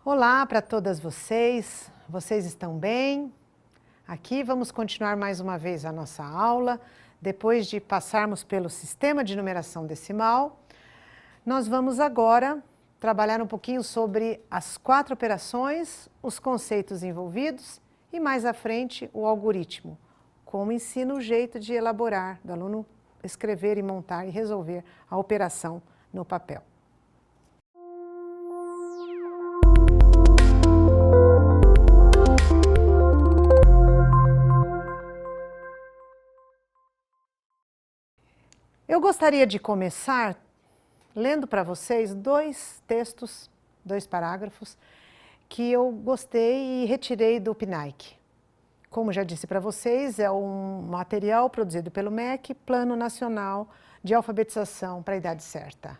Olá para todas vocês, vocês estão bem? Aqui vamos continuar mais uma vez a nossa aula. Depois de passarmos pelo sistema de numeração decimal, nós vamos agora trabalhar um pouquinho sobre as 4 operações, os conceitos envolvidos e mais à frente o algoritmo, como ensina o jeito de elaborar, do aluno escrever e montar e resolver a operação no papel. Eu gostaria de começar lendo para vocês 2 textos, 2 parágrafos, que eu gostei e retirei do PNAEC. Como já disse para vocês, é um material produzido pelo MEC, Plano Nacional de Alfabetização para a Idade Certa.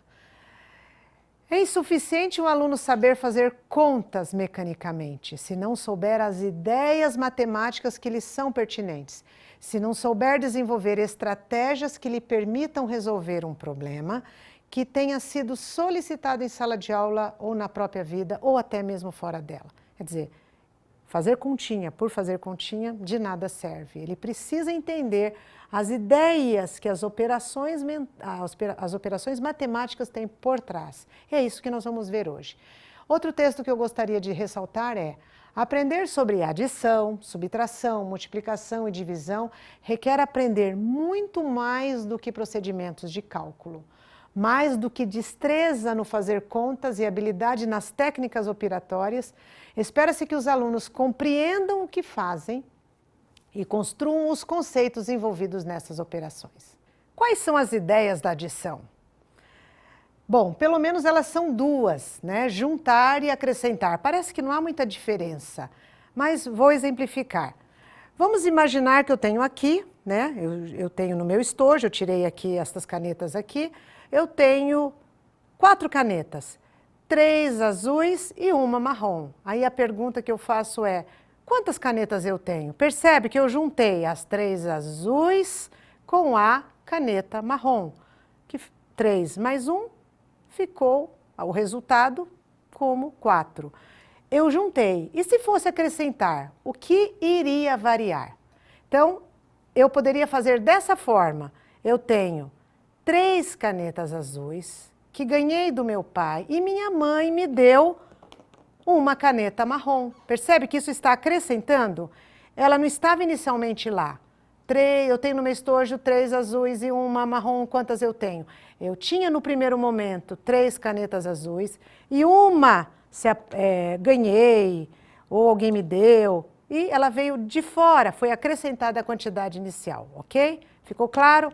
É insuficiente um aluno saber fazer contas mecanicamente, se não souber as ideias matemáticas que lhe são pertinentes, se não souber desenvolver estratégias que lhe permitam resolver um problema que tenha sido solicitado em sala de aula ou na própria vida ou até mesmo fora dela. Quer dizer, fazer continha por fazer continha de nada serve. Ele precisa entender as ideias que as operações matemáticas têm por trás. E é isso que nós vamos ver hoje. Outro texto que eu gostaria de ressaltar é: aprender sobre adição, subtração, multiplicação e divisão requer aprender muito mais do que procedimentos de cálculo. Mais do que destreza no fazer contas e habilidade nas técnicas operatórias, espera-se que os alunos compreendam o que fazem e construam os conceitos envolvidos nessas operações. Quais são as ideias da adição? Bom, pelo menos elas são 2, né? Juntar e acrescentar. Parece que não há muita diferença, mas vou exemplificar. Vamos imaginar que eu tenho aqui, né? Eu tenho no meu estojo, eu tirei aqui estas canetas aqui, eu tenho 4 canetas, 3 azuis e uma marrom. Aí a pergunta que eu faço é: quantas canetas eu tenho? Percebe que eu juntei as 3 azuis com a caneta marrom, que 3 mais 1 ficou o resultado como 4. Eu juntei. E se fosse acrescentar, o que iria variar? Então, eu poderia fazer dessa forma. Eu tenho 3 canetas azuis que ganhei do meu pai e minha mãe me deu uma caneta marrom. Percebe que isso está acrescentando? Ela não estava inicialmente lá. Eu tenho no meu estojo 3 azuis e uma marrom. Quantas eu tenho? Eu tinha no primeiro momento 3 canetas azuis e uma ganhei ou alguém me deu e ela veio de fora, foi acrescentada a quantidade inicial, ok? Ficou claro?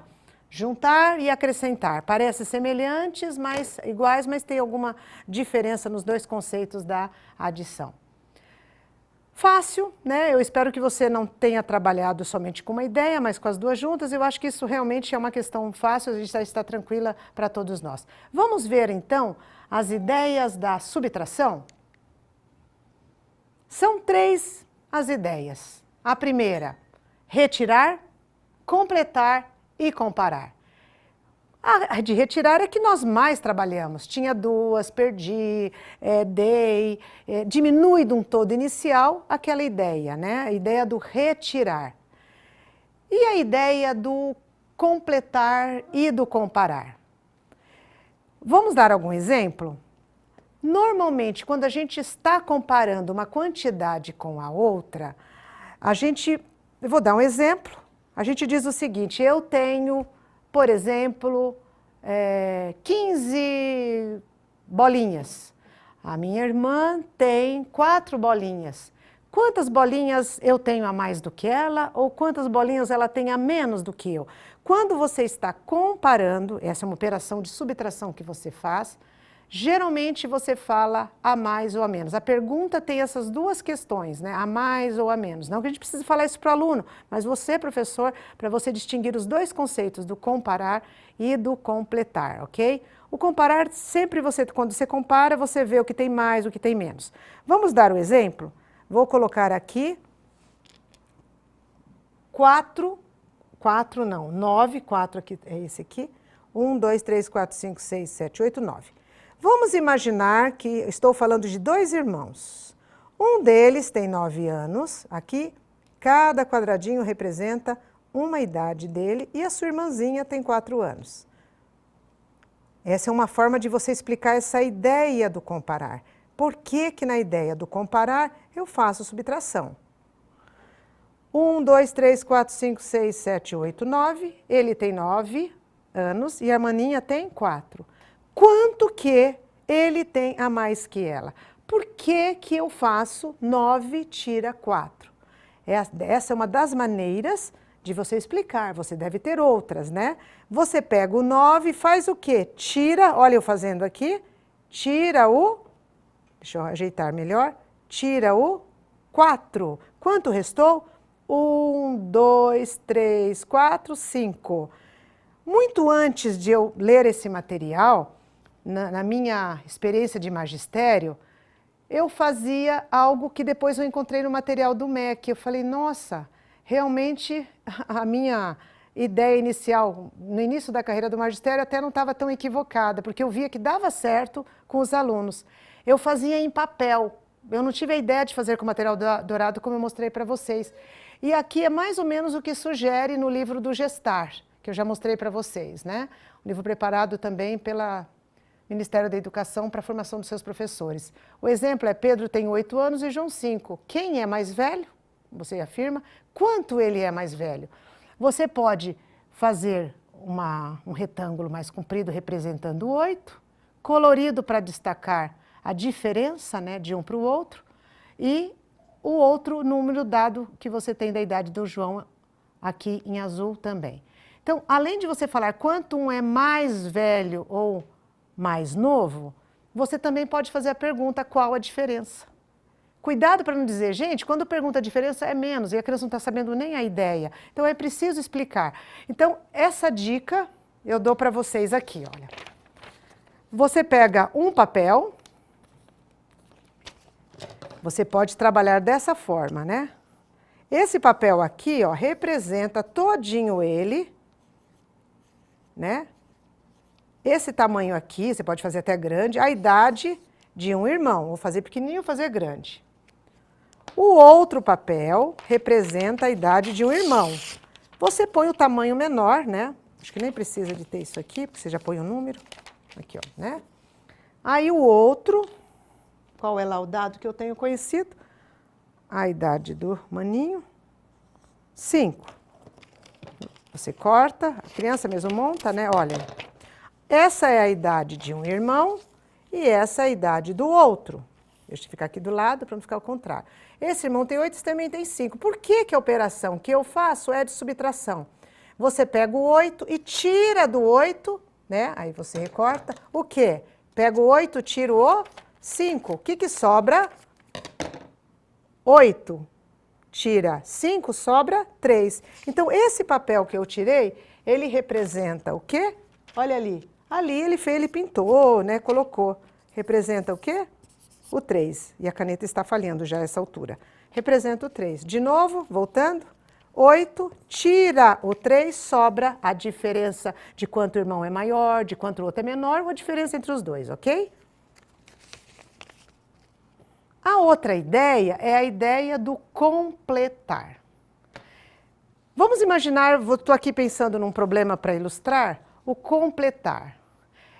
Juntar e acrescentar. Parecem semelhantes, mas iguais, mas tem alguma diferença nos 2 conceitos da adição. Fácil, né? Eu espero que você não tenha trabalhado somente com uma ideia, mas com as 2 juntas. Eu acho que isso realmente é uma questão fácil, a gente está tranquila para todos nós. Vamos ver, então, as ideias da subtração? São 3 as ideias. A primeira, retirar, completar e comparar. A de retirar é que nós mais trabalhamos. Tinha 2, perdi, dei, diminui de um todo inicial aquela ideia, né? A ideia do retirar. E a ideia do completar e do comparar. Vamos dar algum exemplo? Normalmente, quando a gente está comparando uma quantidade com a outra, eu vou dar um exemplo, a gente diz o seguinte: eu tenho, por exemplo, 15 bolinhas. A minha irmã tem 4 bolinhas. Quantas bolinhas eu tenho a mais do que ela ou quantas bolinhas ela tem a menos do que eu? Quando você está comparando, essa é uma operação de subtração que você faz, geralmente você fala a mais ou a menos. A pergunta tem essas 2 questões, né? A mais ou a menos. Não que a gente precise falar isso para o aluno, mas você, professor, para você distinguir os 2 conceitos do comparar e do completar, ok? O comparar, sempre quando você compara, você vê o que tem mais, o que tem menos. Vamos dar um exemplo? Vou colocar aqui 9, 4 aqui, é esse aqui. 1, 2, 3, 4, 5, 6, 7, 8, 9. Vamos imaginar que estou falando de dois irmãos. Um deles tem 9 anos, aqui cada quadradinho representa uma idade dele e a sua irmãzinha tem 4 anos. Essa é uma forma de você explicar essa ideia do comparar. Por que que na ideia do comparar eu faço subtração? 1, 2, 3, 4, 5, 6, 7, 8, 9. Ele tem 9 anos e a maninha tem 4. Quanto que ele tem a mais que ela? Por que que eu faço 9 tira 4? Essa é uma das maneiras de você explicar. Você deve ter outras, né? Você pega o 9 e faz o quê? Tira, olha eu fazendo aqui, tira o, deixa eu ajeitar melhor, tira o 4. Quanto restou? 1, 2, 3, 4, 5. Muito antes de eu ler esse material, na minha experiência de magistério, eu fazia algo que depois eu encontrei no material do MEC. Eu falei, nossa, realmente a minha ideia inicial, no início da carreira do magistério, até não estava tão equivocada, porque eu via que dava certo com os alunos. Eu fazia em papel. Eu não tive a ideia de fazer com material dourado, como eu mostrei para vocês. E aqui é mais ou menos o que sugere no livro do Gestar, que eu já mostrei para vocês, né? Um livro preparado também pelo Ministério da Educação para a formação dos seus professores. O exemplo é Pedro tem 8 anos e João 5. Quem é mais velho? Você afirma. Quanto ele é mais velho? Você pode fazer um retângulo mais comprido representando 8, colorido para destacar a diferença, né, de um para o outro, e o outro número dado que você tem da idade do João aqui em azul também. Então, além de você falar quanto um é mais velho ou mais novo, você também pode fazer a pergunta qual a diferença. Cuidado para não dizer, gente, quando pergunta a diferença é menos e a criança não está sabendo nem a ideia. Então é preciso explicar. Então essa dica eu dou para vocês aqui, olha. Você pega um papel, você pode trabalhar dessa forma, né? Esse papel aqui, ó, representa todinho ele, né? Esse tamanho aqui, você pode fazer até grande, a idade de um irmão. Vou fazer pequenininho, vou fazer grande. O outro papel representa a idade de um irmão. Você põe o tamanho menor, né? Acho que nem precisa de ter isso aqui, porque você já põe o número. Aqui, ó, né? Aí o outro, qual é lá o dado que eu tenho conhecido? A idade do maninho, 5. Você corta, a criança mesmo monta, né? Olha, essa é a idade de um irmão e essa é a idade do outro. Deixa eu ficar aqui do lado para não ficar ao contrário. Esse irmão tem 8, esse também tem 5. Por que que a operação que eu faço é de subtração? Você pega o 8 e tira do 8, né? Aí você recorta. O quê? Pega o 8, tira o 5. O que que sobra? 8. Tira 5, sobra 3. Então, esse papel que eu tirei, ele representa o quê? Olha ali. Ali ele pintou, né? Colocou. Representa o quê? O 3. E a caneta está falhando já a essa altura. Representa o 3. De novo, voltando. 8, tira o 3, sobra a diferença de quanto o irmão é maior, de quanto o outro é menor, ou a diferença entre os dois, ok? A outra ideia é a ideia do completar. Vamos imaginar, estou aqui pensando num problema para ilustrar, o completar.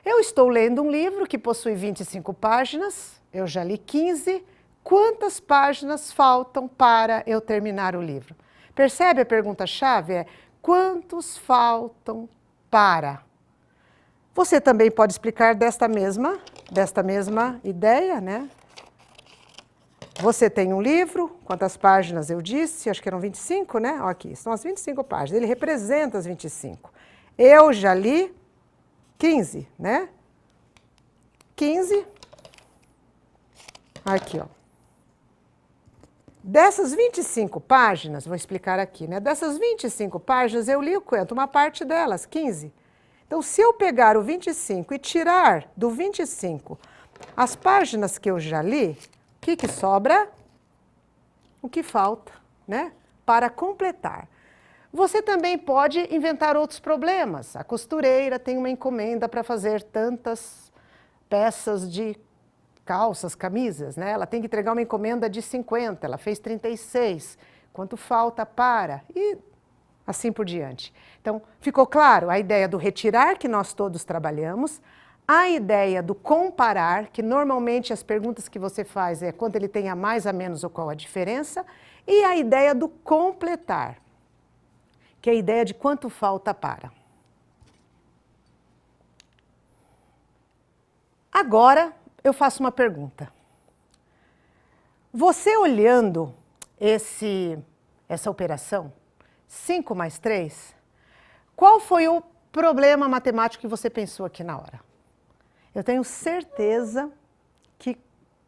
Eu estou lendo um livro que possui 25 páginas, eu já li 15. Quantas páginas faltam para eu terminar o livro? Percebe a pergunta-chave? É quantos faltam para? Você também pode explicar desta mesma ideia, né? Você tem um livro, quantas páginas eu disse? Acho que eram 25, né? Ó, aqui, são as 25 páginas, ele representa as 25. Eu já li 15, né? 15. Aqui, ó. Dessas 25 páginas, vou explicar aqui, né? Dessas 25 páginas, eu li o quanto? Uma parte delas, 15. Então, se eu pegar o 25 e tirar do 25 as páginas que eu já li, o que que sobra? O que falta, né? Para completar. Você também pode inventar outros problemas. A costureira tem uma encomenda para fazer tantas peças de calças, camisas, né? Ela tem que entregar uma encomenda de 50, ela fez 36. Quanto falta para? E assim por diante. Então, ficou claro a ideia do retirar, que nós todos trabalhamos, a ideia do comparar, que normalmente as perguntas que você faz é quanto ele tem a mais, a menos ou qual a diferença, e a ideia do completar, que é a ideia de quanto falta para. Agora, eu faço uma pergunta. Você olhando essa operação, 5 mais 3, qual foi o problema matemático que você pensou aqui na hora? Eu tenho certeza que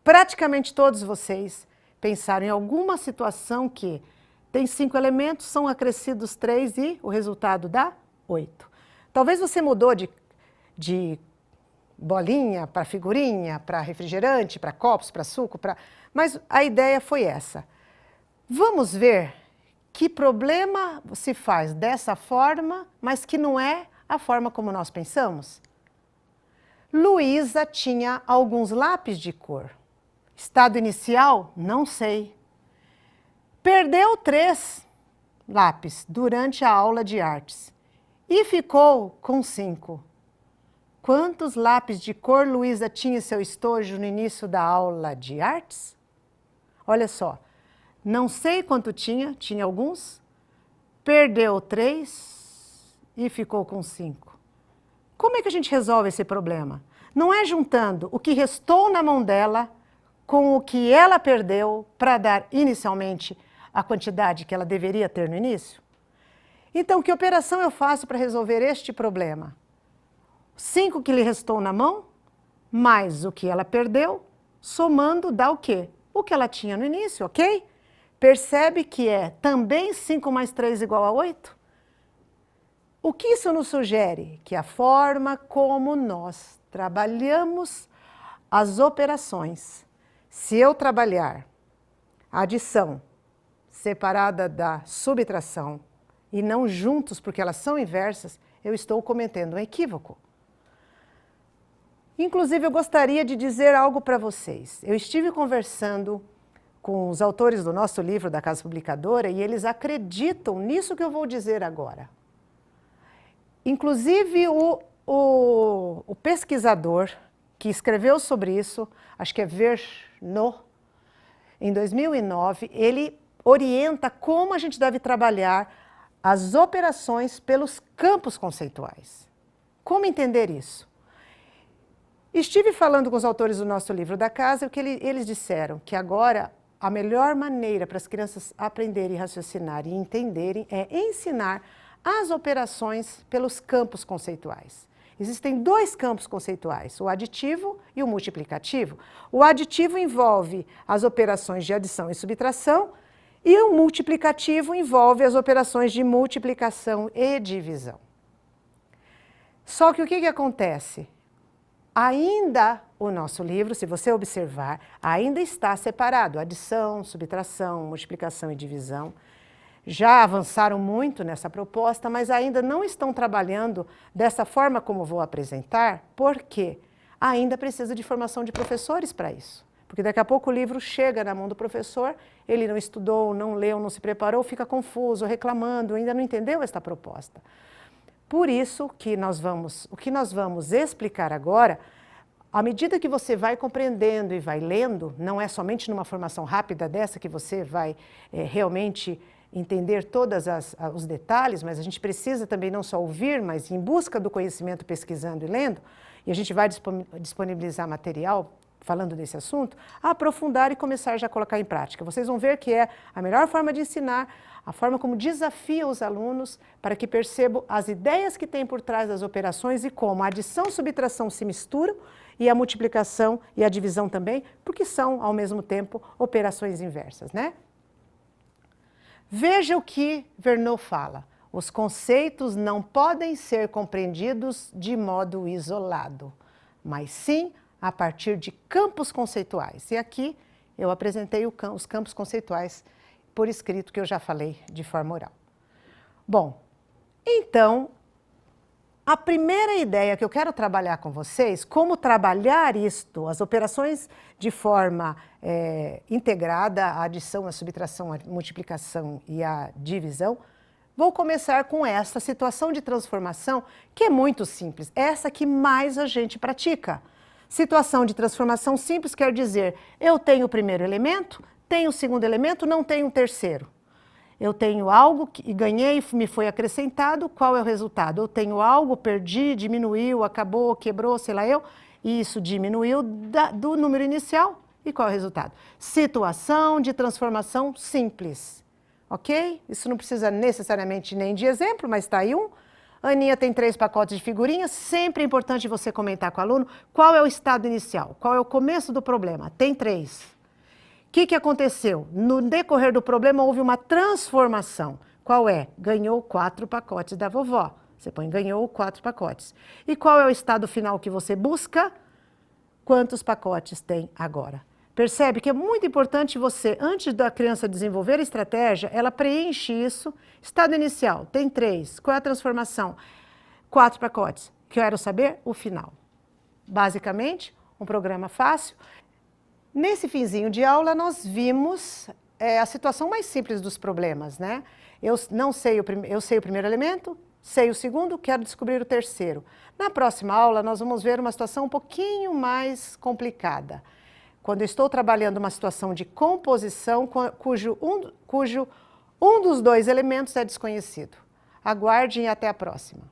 praticamente todos vocês pensaram em alguma situação que tem 5 elementos, são acrescidos 3 e o resultado dá 8. Talvez você mudou de bolinha para figurinha, para refrigerante, para copos, para suco, mas a ideia foi essa. Vamos ver que problema se faz dessa forma, mas que não é a forma como nós pensamos? Luísa tinha alguns lápis de cor. Estado inicial? Não sei. Perdeu 3 lápis durante a aula de artes e ficou com 5. Quantos lápis de cor Luísa tinha em seu estojo no início da aula de artes? Olha só, não sei quanto tinha alguns, perdeu 3 e ficou com 5. Como é que a gente resolve esse problema? Não é juntando o que restou na mão dela com o que ela perdeu para dar inicialmente a quantidade que ela deveria ter no início? Então, que operação eu faço para resolver este problema? 5 que lhe restou na mão, mais o que ela perdeu, somando dá o quê? O que ela tinha no início, ok? Percebe que é também 5 mais 3 igual a 8? O que isso nos sugere? Que a forma como nós trabalhamos as operações, se eu trabalhar a adição separada da subtração e não juntos porque elas são inversas, eu estou cometendo um equívoco. Inclusive, eu gostaria de dizer algo para vocês. Eu estive conversando com os autores do nosso livro da Casa Publicadora e eles acreditam nisso que eu vou dizer agora. Inclusive, o pesquisador que escreveu sobre isso, acho que é Vergnaud, em 2009, ele orienta como a gente deve trabalhar as operações pelos campos conceituais. Como entender isso? Estive falando com os autores do nosso livro da casa, que eles disseram que agora a melhor maneira para as crianças aprenderem, raciocinarem e entenderem é ensinar as operações pelos campos conceituais. Existem 2 campos conceituais, o aditivo e o multiplicativo. O aditivo envolve as operações de adição e subtração e o multiplicativo envolve as operações de multiplicação e divisão. Só que o que acontece? Ainda o nosso livro, se você observar, ainda está separado, adição, subtração, multiplicação e divisão. Já avançaram muito nessa proposta, mas ainda não estão trabalhando dessa forma como vou apresentar, porque ainda precisa de formação de professores para isso. Porque daqui a pouco o livro chega na mão do professor, ele não estudou, não leu, não se preparou, fica confuso, reclamando, ainda não entendeu esta proposta. Por isso que o que nós vamos explicar agora, à medida que você vai compreendendo e vai lendo, não é somente numa formação rápida dessa que você vai realmente entender todos os detalhes, mas a gente precisa também não só ouvir, mas ir em busca do conhecimento, pesquisando e lendo, e a gente vai disponibilizar material falando desse assunto, aprofundar e começar já a colocar em prática. Vocês vão ver que é a melhor forma de ensinar, a forma como desafia os alunos para que percebam as ideias que tem por trás das operações e como a adição e subtração se misturam e a multiplicação e a divisão também, porque são, ao mesmo tempo, operações inversas, né? Veja o que Vergnaud fala. Os conceitos não podem ser compreendidos de modo isolado, mas sim a partir de campos conceituais. E aqui eu apresentei os campos conceituais por escrito, que eu já falei de forma oral. Bom, então, A primeira ideia que eu quero trabalhar com vocês, como trabalhar isto, as operações de forma integrada, a adição, a subtração, a multiplicação e a divisão, vou começar com essa situação de transformação que é muito simples, essa que mais a gente pratica. Situação de transformação simples quer dizer, eu tenho o primeiro elemento, tenho o segundo elemento, não tenho o terceiro. Eu tenho algo e ganhei, me foi acrescentado, qual é o resultado? Eu tenho algo, perdi, diminuiu, acabou, quebrou, sei lá eu, e isso diminuiu do número inicial, e qual é o resultado? Situação de transformação simples, ok? Isso não precisa necessariamente nem de exemplo, mas está aí um. Aninha tem 3 pacotes de figurinhas, sempre é importante você comentar com o aluno qual é o estado inicial, qual é o começo do problema, tem 3. O que aconteceu? No decorrer do problema houve uma transformação. Qual é? Ganhou 4 pacotes da vovó. Você põe ganhou 4 pacotes. E qual é o estado final que você busca? Quantos pacotes tem agora? Percebe que é muito importante você, antes da criança desenvolver a estratégia, ela preenche isso. Estado inicial, tem 3. Qual é a transformação? 4 pacotes. Quero saber o final. Basicamente, um programa fácil. Nesse finzinho de aula, nós vimos a situação mais simples dos problemas, né? Eu sei o primeiro elemento, sei o segundo, quero descobrir o terceiro. Na próxima aula, nós vamos ver uma situação um pouquinho mais complicada. Quando eu estou trabalhando uma situação de composição cujo um dos 2 elementos é desconhecido. Aguardem e até a próxima.